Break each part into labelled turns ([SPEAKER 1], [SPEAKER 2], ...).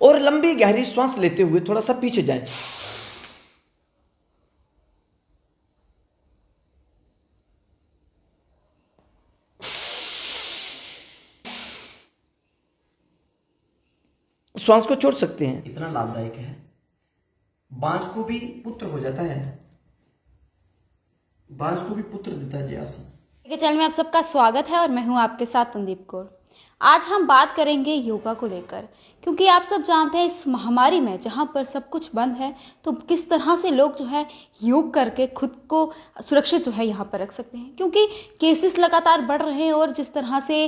[SPEAKER 1] और लंबी गहरी सांस लेते हुए थोड़ा सा पीछे जाएं। श्वास को छोड़ सकते हैं। इतना लाभदायक है, बांस को भी पुत्र हो जाता है, बांस को भी पुत्र देता है। जी आसन
[SPEAKER 2] चैनल में आप सबका स्वागत है और मैं हूं आपके साथ संदीप कौर। आज हम बात करेंगे योगा को लेकर, क्योंकि आप सब जानते हैं इस महामारी में जहां पर सब कुछ बंद है तो किस तरह से लोग जो है योग करके खुद को सुरक्षित जो है यहां पर रख सकते हैं, क्योंकि केसेस लगातार बढ़ रहे हैं और जिस तरह से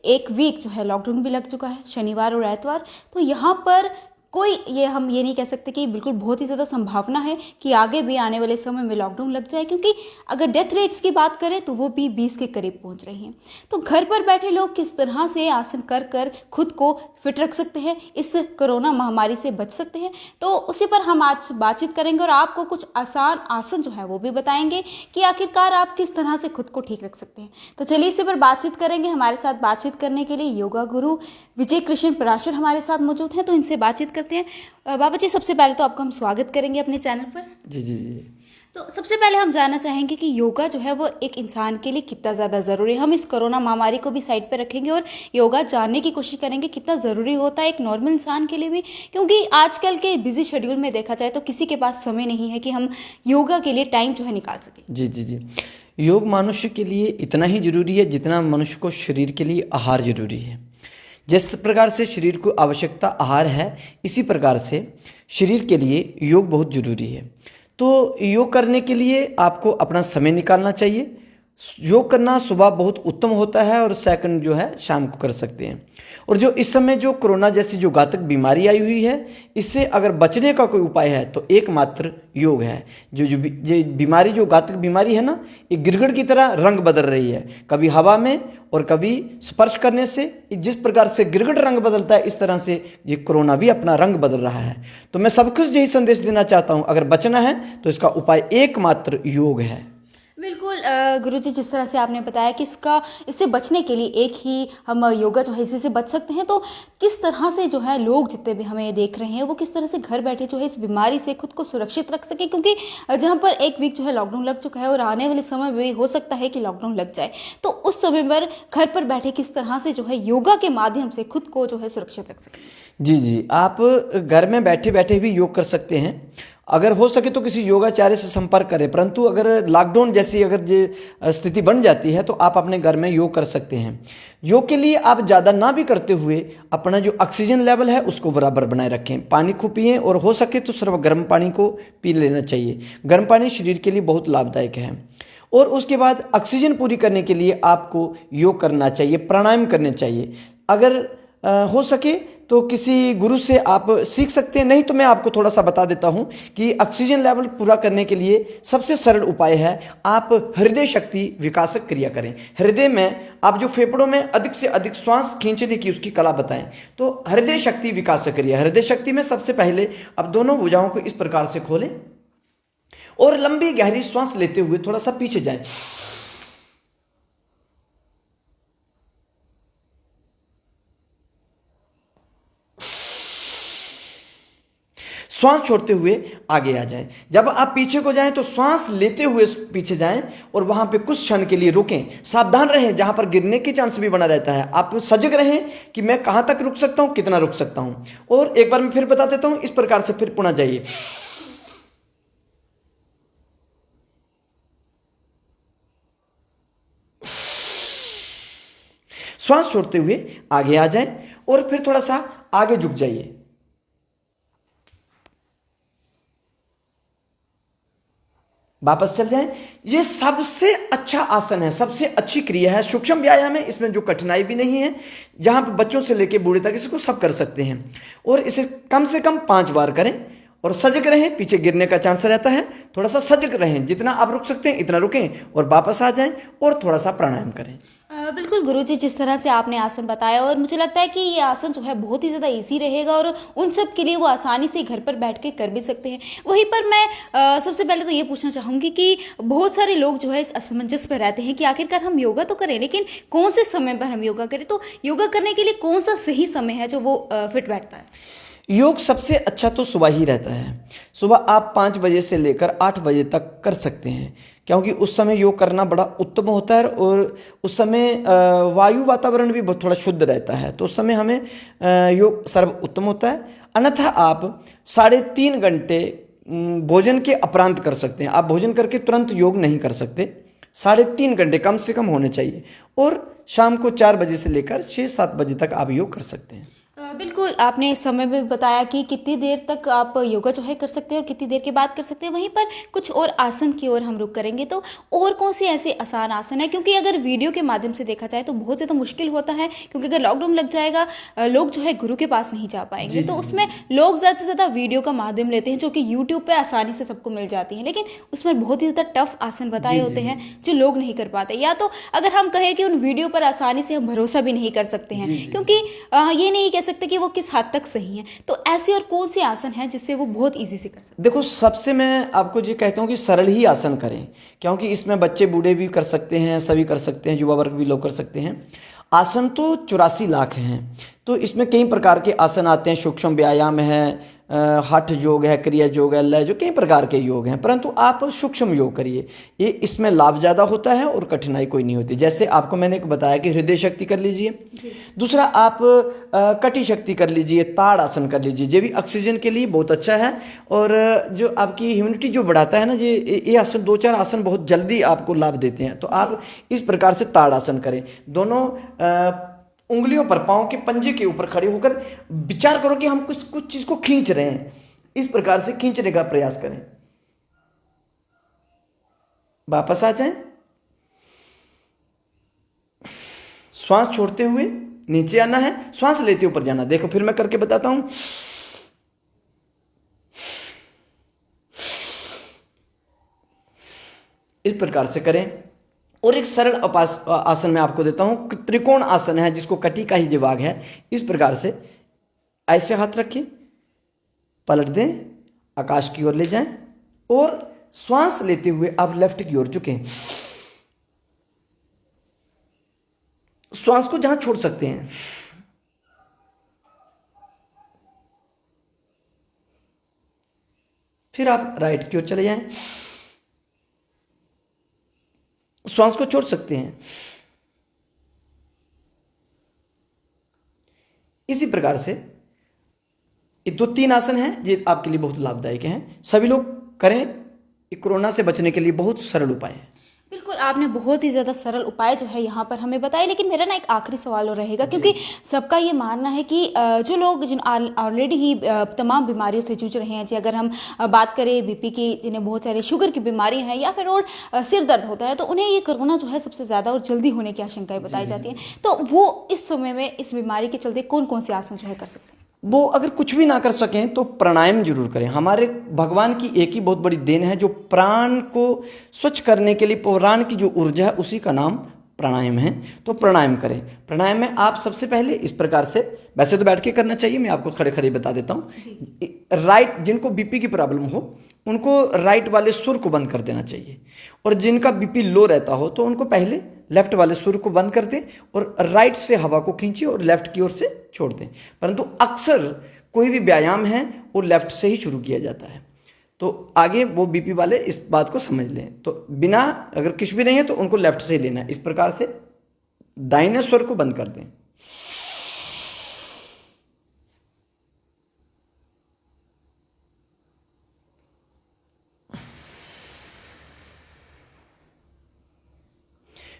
[SPEAKER 2] एक वीक जो है लॉकडाउन भी लग चुका है, शनिवार और एतवार, तो यहाँ पर हम ये नहीं कह सकते कि बिल्कुल बहुत ही ज़्यादा संभावना है कि आगे भी आने वाले समय में लॉकडाउन लग जाए, क्योंकि अगर डेथ रेट्स की बात करें तो वो भी 20 के करीब पहुंच रही हैं। तो घर पर बैठे लोग किस तरह से आसन कर कर खुद को फिट रख सकते हैं, इस कोरोना महामारी से बच सकते हैं, तो उसी पर हम आज बातचीत करेंगे और आपको कुछ आसान आसन जो है वो भी बताएंगे कि आखिरकार आप किस तरह से खुद को ठीक रख सकते हैं। तो चलिए इसी पर बातचीत करेंगे। हमारे साथ बातचीत करने के लिए योगा गुरु विजय कृष्ण पराशर हमारे साथ मौजूद हैं, तो इनसे बातचीत करते हैं। बाबा जी, सबसे पहले तो आपका हम स्वागत करेंगे अपने चैनल पर।
[SPEAKER 1] जी जी जी।
[SPEAKER 2] तो सबसे पहले हम जानना चाहेंगे कि योगा जो है वो एक इंसान के लिए कितना ज़्यादा ज़रूरी है। हम इस कोरोना महामारी को भी साइड पे रखेंगे और योगा जानने की कोशिश करेंगे कितना ज़रूरी होता है एक नॉर्मल इंसान के लिए भी, क्योंकि आजकल के बिजी शेड्यूल में देखा जाए तो किसी के पास समय नहीं है कि हम योगा के लिए टाइम जो है निकाल सकें।
[SPEAKER 1] जी जी जी। योग मनुष्य के लिए इतना ही जरूरी है जितना मनुष्य को शरीर के लिए आहार जरूरी है। जिस प्रकार से शरीर को आवश्यकता आहार है, इसी प्रकार से शरीर के लिए योग बहुत जरूरी है। तो योग करने के लिए आपको अपना समय निकालना चाहिए। योग करना सुबह बहुत उत्तम होता है और सेकंड जो है शाम को कर सकते हैं। और जो इस समय जो कोरोना जैसी जो घातक बीमारी आई हुई है, इससे अगर बचने का कोई उपाय है तो एकमात्र योग है। जो बीमारी जो घातक बीमारी है ना, ये गिरगिट की तरह रंग बदल रही है, कभी हवा में और कभी स्पर्श करने से। जिस प्रकार से गिरगिट रंग बदलता है, इस तरह से ये कोरोना भी अपना रंग बदल रहा है। तो मैं सबको यही संदेश देना चाहता हूँ, अगर बचना है तो इसका उपाय एकमात्र योग है।
[SPEAKER 2] बिल्कुल गुरुजी, जिस तरह से आपने बताया कि इससे बचने के लिए एक ही हम योगा जो है इसी से बच सकते हैं, तो किस तरह से जो है लोग जितने भी हमें देख रहे हैं वो किस तरह से घर बैठे जो है इस बीमारी से खुद को सुरक्षित रख सके, क्योंकि जहाँ पर एक वीक जो है लॉकडाउन लग चुका है और आने वाले समय में हो सकता है कि लॉकडाउन लग जाए, तो उस समय पर घर पर बैठे किस तरह से जो है योगा के माध्यम से खुद को जो है सुरक्षित रख सके।
[SPEAKER 1] जी जी, आप घर में बैठे बैठे भी योग कर सकते हैं। अगर हो सके तो किसी योगाचार्य से संपर्क करें, परंतु अगर लॉकडाउन जैसी अगर ये स्थिति बन जाती है तो आप अपने घर में योग कर सकते हैं। योग के लिए आप ज़्यादा ना भी करते हुए अपना जो ऑक्सीजन लेवल है उसको बराबर बनाए रखें। पानी खूब पिएं और हो सके तो सिर्फ गर्म पानी को पी लेना चाहिए। गर्म पानी शरीर के लिए बहुत लाभदायक है। और उसके बाद ऑक्सीजन पूरी करने के लिए आपको योग करना चाहिए, प्राणायाम करने चाहिए। अगर हो सके तो किसी गुरु से आप सीख सकते हैं, नहीं तो मैं आपको थोड़ा सा बता देता हूं कि ऑक्सीजन लेवल पूरा करने के लिए सबसे सरल उपाय है, आप हृदय शक्ति विकासक क्रिया करें। हृदय में आप जो फेफड़ों में अधिक से अधिक श्वास खींचने की उसकी कला बताएं, तो हृदय शक्ति विकासक क्रिया। हृदय शक्ति में सबसे पहले आप दोनों भुजाओं को इस प्रकार से खोलें और लंबी गहरी श्वास लेते हुए थोड़ा सा पीछे जाएं। श्वास छोड़ते हुए आगे आ जाएं। जब आप पीछे को जाएं तो श्वास लेते हुए पीछे जाएं और वहां पे कुछ क्षण के लिए रुकें। सावधान रहें, जहां पर गिरने के चांस भी बना रहता है। आप सजग रहें कि मैं कहां तक रुक सकता हूं, कितना रुक सकता हूं। और एक बार मैं फिर बता देता हूं, इस प्रकार से फिर पुनः जाइए। श्वास छोड़ते हुए आगे आ जाएं और फिर थोड़ा सा आगे झुक जाइए। वापस चल जाएं। ये सबसे अच्छा आसन है, सबसे अच्छी क्रिया है, सूक्ष्म व्यायाम है, इसमें जो कठिनाई भी नहीं है। जहां पर बच्चों से लेकर बूढ़े तक इसको सब कर सकते हैं। और इसे कम से कम 5 बार करें और सजग रहें। पीछे गिरने का चांस रहता है, थोड़ा सा सजग रहें। जितना आप रुक सकते हैं इतना रुकें और वापस आ जाएं और थोड़ा सा प्राणायाम करें।
[SPEAKER 2] बिल्कुल गुरुजी, जिस तरह से आपने आसन बताया और मुझे लगता है कि ये आसन जो है बहुत ही ज़्यादा इजी रहेगा और उन सब के लिए वो आसानी से घर पर बैठ के कर भी सकते हैं। वहीं पर मैं सबसे पहले तो ये पूछना चाहूँगी कि बहुत सारे लोग जो है इस असमंजस पर रहते हैं कि आखिरकार हम योगा तो करें, लेकिन कौन से समय पर हम योगा करें, तो योगा करने के लिए कौन सा सही समय है जो वो फिट बैठता है।
[SPEAKER 1] योग सबसे अच्छा तो सुबह ही रहता है। सुबह आप 5 बजे से लेकर 8 बजे तक कर सकते हैं, क्योंकि उस समय योग करना बड़ा उत्तम होता है और उस समय वायु वातावरण भी बहुत थोड़ा शुद्ध रहता है, तो उस समय हमें योग सर्व उत्तम होता है। अन्यथा आप 3.5 घंटे भोजन के उपरांत कर सकते हैं। आप भोजन करके तुरंत योग नहीं कर सकते, 3.5 घंटे कम से कम होने चाहिए। और शाम को 4 बजे से लेकर 6-7 बजे तक आप योग कर सकते हैं।
[SPEAKER 2] बिल्कुल, आपने समय में बताया कि कितनी देर तक आप योगा जो है कर सकते हैं और कितनी देर के बाद कर सकते हैं। वहीं पर कुछ और आसन की ओर हम रुक करेंगे, तो और कौन से ऐसे आसान आसन है, क्योंकि अगर वीडियो के माध्यम से देखा जाए तो बहुत ज़्यादा मुश्किल होता है, क्योंकि अगर लॉकडाउन लग जाएगा लोग जो है गुरु के पास नहीं जा पाएंगे। तो उसमें लोग ज़्यादा से ज़्यादा वीडियो का माध्यम लेते हैं, जो कि यूट्यूब पर आसानी से सबको मिल जाती है, लेकिन उसमें बहुत ही ज़्यादा टफ आसन बताए होते हैं जो लोग नहीं कर पाते। या तो अगर हम कहें कि उन वीडियो पर आसानी से हम भरोसा भी नहीं कर सकते हैं, क्योंकि ये नहीं कह सकते कि वो किस हद तक सही है। तो ऐसे और कौन से आसन हैं जिससे वो बहुत इजी से कर सकते हैं?
[SPEAKER 1] देखो, सबसे मैं आपको ये कहता हूँ कि सरल ही आसन करें, क्योंकि इसमें बच्चे बूढ़े भी कर सकते हैं, सभी कर सकते हैं, युवा वर्ग भी लोग कर सकते हैं। आसन तो 84 लाख हैं, तो इसमें कई प्रकार के आसन आते हैं। सूक्ष्म व्यायाम है, हठ योग है, क्रिया योग है, लय जो कई प्रकार के योग हैं, परंतु आप सूक्ष्म योग करिए, ये इसमें लाभ ज़्यादा होता है और कठिनाई कोई नहीं होती। जैसे आपको मैंने एक बताया कि हृदय शक्ति कर लीजिए, दूसरा आप कटी शक्ति कर लीजिए, ताड़ आसन कर लीजिए, ये भी ऑक्सीजन के लिए बहुत अच्छा है और जो आपकी ह्यूमिनिटी जो बढ़ाता है ना, ये आसन 2-4 आसन बहुत जल्दी आपको लाभ देते हैं। तो आप इस प्रकार से ताड़ आसन करें, दोनों उंगलियों पर, पाँव के पंजे के ऊपर खड़े होकर विचार करो कि हम कुछ चीज को खींच रहे हैं, इस प्रकार से खींचने का प्रयास करें। वापस आ जाएं, श्वास छोड़ते हुए नीचे आना है, श्वास लेते ऊपर जाना। देखो फिर मैं करके बताता हूं। इस प्रकार से करें। और एक सरल आसन मैं आपको देता हूं, त्रिकोण आसन है, जिसको कटी का ही जो भाग है। इस प्रकार से ऐसे हाथ रखें, पलट दें, आकाश की ओर ले जाएं और श्वास लेते हुए आप लेफ्ट की ओर झुकें। श्वास को जहां छोड़ सकते हैं, फिर आप राइट की ओर चले जाएं, श्वास को छोड़ सकते हैं। इसी प्रकार से ये 2-3 आसन हैं, ये आपके लिए बहुत लाभदायक हैं, सभी लोग करें। ये कोरोना से बचने के लिए बहुत सरल उपाय है।
[SPEAKER 2] बिल्कुल, आपने बहुत ही ज़्यादा सरल उपाय जो है यहाँ पर हमें बताए, लेकिन मेरा ना एक आखिरी सवाल और रहेगा, क्योंकि सबका ये मानना है कि जो लोग जिन ऑलरेडी ही तमाम बीमारियों से जूझ रहे हैं, जी अगर हम बात करें बीपी की, जिन्हें बहुत सारे शुगर की बीमारी है या फिर और सिर दर्द होता है, तो उन्हें ये कोरोना जो है सबसे ज़्यादा और जल्दी होने की आशंकाएं बताई जाती हैं। तो वो इस समय में इस बीमारी के चलते कौन कौन से आसन जो है कर सकते हैं?
[SPEAKER 1] वो अगर कुछ भी ना कर सकें तो प्राणायाम जरूर करें। हमारे भगवान की एक ही बहुत बड़ी देन है, जो प्राण को स्वच्छ करने के लिए, प्राण की जो ऊर्जा है उसी का नाम प्राणायाम है। तो प्राणायाम करें। प्राणायाम में आप सबसे पहले इस प्रकार से, वैसे तो बैठ के करना चाहिए, मैं आपको खड़े खड़े बता देता हूँ। राइट, जिनको बीपी की प्रॉब्लम हो उनको राइट वाले सुर को बंद कर देना चाहिए, और जिनका बीपी लो रहता हो तो उनको पहले लेफ्ट वाले सुर को बंद कर दें और राइट से हवा को खींचिए और लेफ्ट की ओर से छोड़ दें। परंतु अक्सर कोई भी व्यायाम है वो लेफ्ट से ही शुरू किया जाता है, तो आगे वो बीपी वाले इस बात को समझ लें। तो बिना, अगर कुछ भी नहीं है तो उनको लेफ्ट से ही लेना है। इस प्रकार से दाहिने स्वर को बंद कर दें।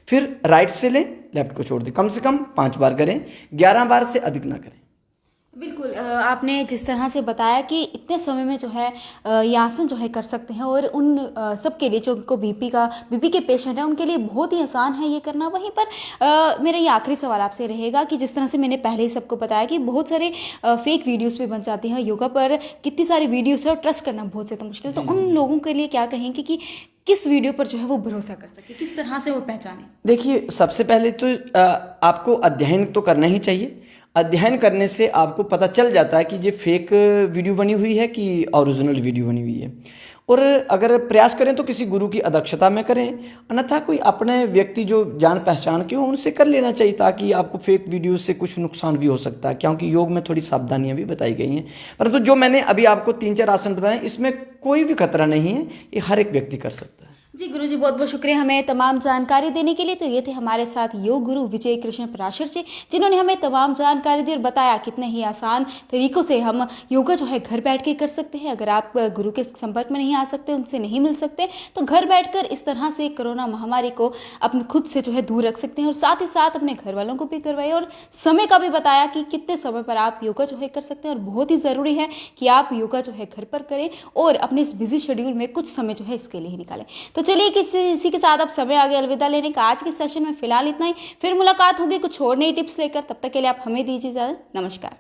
[SPEAKER 1] फिर राइट से लें, लेफ्ट को छोड़ दें। कम से कम 5 बार करें, 11 बार से अधिक ना करें।
[SPEAKER 2] बिल्कुल, आपने जिस तरह से बताया कि इतने समय में जो है ये आसन जो है कर सकते हैं, और उन सब के लिए जो उनको बीपी के पेशेंट हैं उनके लिए बहुत ही आसान है ये करना। वहीं पर मेरा ये आखिरी सवाल आपसे रहेगा कि जिस तरह से मैंने पहले ही सबको बताया कि बहुत सारे फेक वीडियोस भी बन जाती हैं योगा पर, कितनी सारी वीडियोस है और ट्रस्ट करना बहुत ज़्यादा मुश्किल। तो उन लोगों के लिए क्या कहेंगे कि किस वीडियो पर जो है वो भरोसा कर सके, किस तरह से वो पहचाने?
[SPEAKER 1] देखिए, सबसे पहले तो आपको अध्ययन तो करना ही चाहिए। अध्ययन करने से आपको पता चल जाता है कि ये फेक वीडियो बनी हुई है कि ओरिजिनल वीडियो बनी हुई है। और अगर प्रयास करें तो किसी गुरु की अध्यक्षता में करें, अन्यथा कोई अपने व्यक्ति जो जान पहचान के हो उनसे कर लेना चाहिए, ताकि आपको फेक वीडियो से कुछ नुकसान भी हो सकता है, क्योंकि योग में थोड़ी सावधानियां भी बताई गई हैं। परंतु जो मैंने अभी आपको 3-4 आसन बताए इसमें कोई भी खतरा नहीं है, ये हर एक व्यक्ति कर सकता है।
[SPEAKER 2] जी गुरुजी, बहुत बहुत शुक्रिया हमें तमाम जानकारी देने के लिए। तो ये थे हमारे साथ योग गुरु विजय कृष्ण पराशर जी, जिन्होंने हमें तमाम जानकारी दी और बताया कितने ही आसान तरीकों से हम योगा जो है घर बैठ के कर सकते हैं। अगर आप गुरु के संपर्क में नहीं आ सकते, उनसे नहीं मिल सकते, तो घर बैठकर इस तरह से कोरोना महामारी को अपने खुद से जो है दूर रख सकते हैं, और साथ ही साथ अपने घर वालों को भी करवाइए, और समय का भी बताया कि कितने समय पर आप योगा जो है कर सकते हैं। और बहुत ही ज़रूरी है कि आप योगा जो है घर पर करें और अपने इस बिजी शेड्यूल में कुछ समय जो है इसके लिए निकालें। तो चलिए इसी के साथ अब समय आ गया अलविदा लेने का। आज के सेशन में फिलहाल इतना ही, फिर मुलाकात होगी कुछ और नई टिप्स लेकर। तब तक के लिए आप हमें दीजिए इजाज़त। नमस्कार।